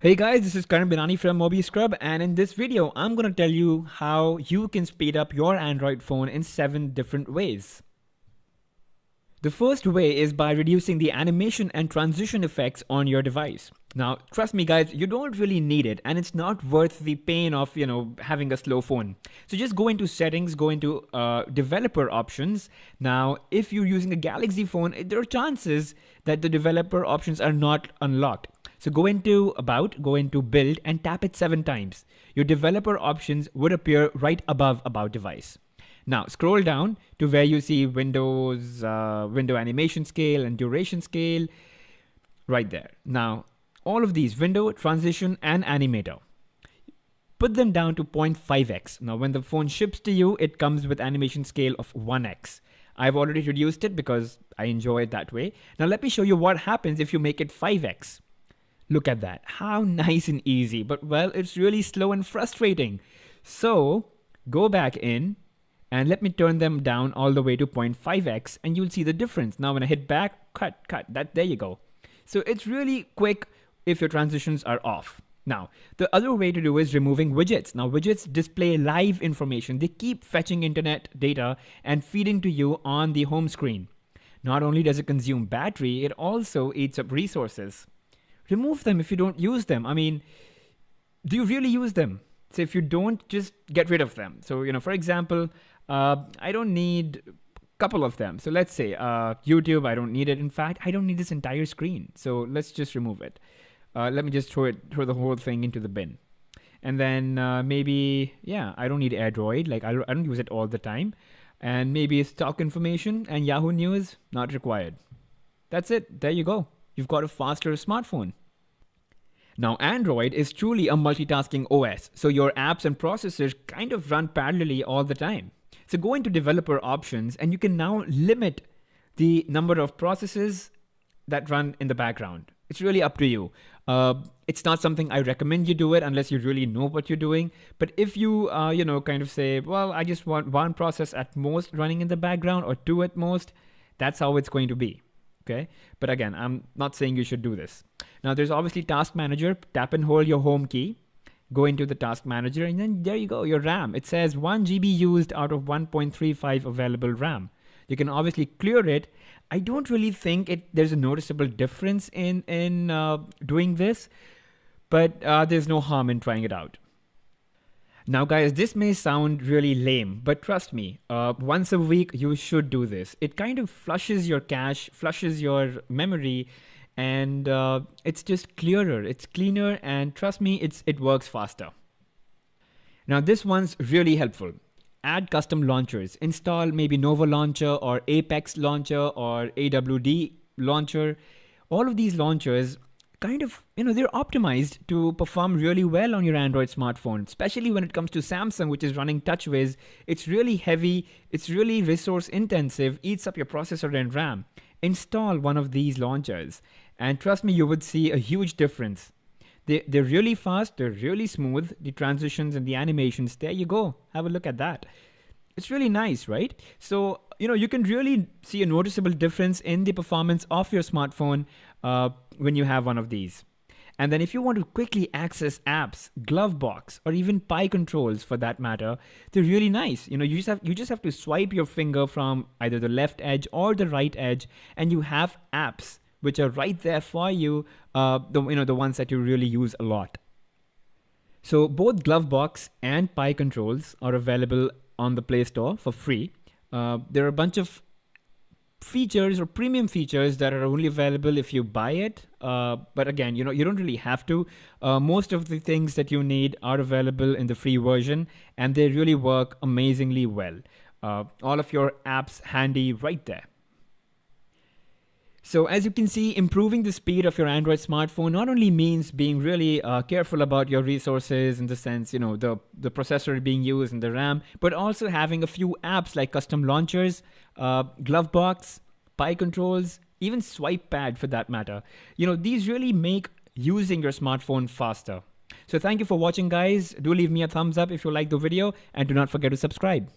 Hey guys, this is Karan Binani from Mobi Scrub, and in this video, I'm going to tell you how you can speed up your Android phone in 7 different ways. The first way is by reducing the animation and transition effects on your device. Now, trust me guys, you don't really need it, and it's not worth the pain of, having a slow phone. So just go into settings, go into developer options. Now, if you're using a Galaxy phone, there are chances that the developer options are not unlocked. So go into About, go into Build, and tap it 7 times. Your developer options would appear right above About device. Now scroll down to where you see Windows, window animation scale and duration scale, right there. Now all of these, window, transition, and animator, put them down to 0.5x. Now when the phone ships to you, it comes with animation scale of 1x. I've already reduced it because I enjoy it that way. Now let me show you what happens if you make it 5x. Look at that, how nice and easy, but well, it's really slow and frustrating. So go back in and let me turn them down all the way to 0.5x and you'll see the difference. Now when I hit back, cut, there you go. So it's really quick if your transitions are off. Now, the other way to do is removing widgets. Now widgets display live information. They keep fetching internet data and feeding to you on the home screen. Not only does it consume battery, it also eats up resources. Remove them if you don't use them. I mean, do you really use them? So if you don't, just get rid of them. So, for example, I don't need a couple of them. So let's say YouTube, I don't need it. In fact, I don't need this entire screen. So let's just remove it. Let me just throw the whole thing into the bin. And then maybe, I don't need Android. Like I don't use it all the time. And maybe stock information and Yahoo News, not required. That's it. There you go. You've got a faster smartphone. Now, Android is truly a multitasking OS, so your apps and processors kind of run parallelly all the time. So go into developer options and you can now limit the number of processes that run in the background. It's really up to you. It's not something I recommend you do it unless you really know what you're doing. But if you, kind of say, well, I just want 1 process at most running in the background or 2 at most, that's how it's going to be. Okay, but again, I'm not saying you should do this. Now there's obviously Task Manager. Tap and hold your home key, go into the Task Manager, and then there you go, your RAM. It says 1 GB used out of 1.35 available RAM. You can obviously clear it. I don't really think there's a noticeable difference in doing this, but there's no harm in trying it out. Now guys, this may sound really lame, but trust me, once a week you should do this. It kind of flushes your cache, flushes your memory, and it's just clearer, it's cleaner, and trust me, it works faster. Now this one's really helpful. Add custom launchers. Install maybe Nova Launcher or Apex Launcher or AWD Launcher. All of these launchers kind of, they're optimized to perform really well on your Android smartphone, especially when it comes to Samsung, which is running TouchWiz. It's really heavy, it's really resource intensive, eats up your processor and RAM. Install one of these launchers and trust me, you would see a huge difference. They're really fast, they're really smooth, the transitions and the animations, there you go, have a look at that. It's really nice, right? So, you can really see a noticeable difference in the performance of your smartphone when you have one of these. And then if you want to quickly access apps, Glovebox, or even Pi controls for that matter, they're really nice. You just have to swipe your finger from either the left edge or the right edge, and you have apps which are right there for you, the ones that you really use a lot. So both Glovebox and Pi controls are available on the Play Store for free. There are a bunch of features or premium features that are only available if you buy it. But again, you don't really have to. Most of the things that you need are available in the free version, and they really work amazingly well. All of your apps handy right there. So as you can see, improving the speed of your Android smartphone not only means being really careful about your resources in the sense, the processor being used and the RAM, but also having a few apps like custom launchers, Glovebox, Pi controls, even Swipe Pad for that matter. These really make using your smartphone faster. So thank you for watching guys. Do leave me a thumbs up if you like the video and do not forget to subscribe.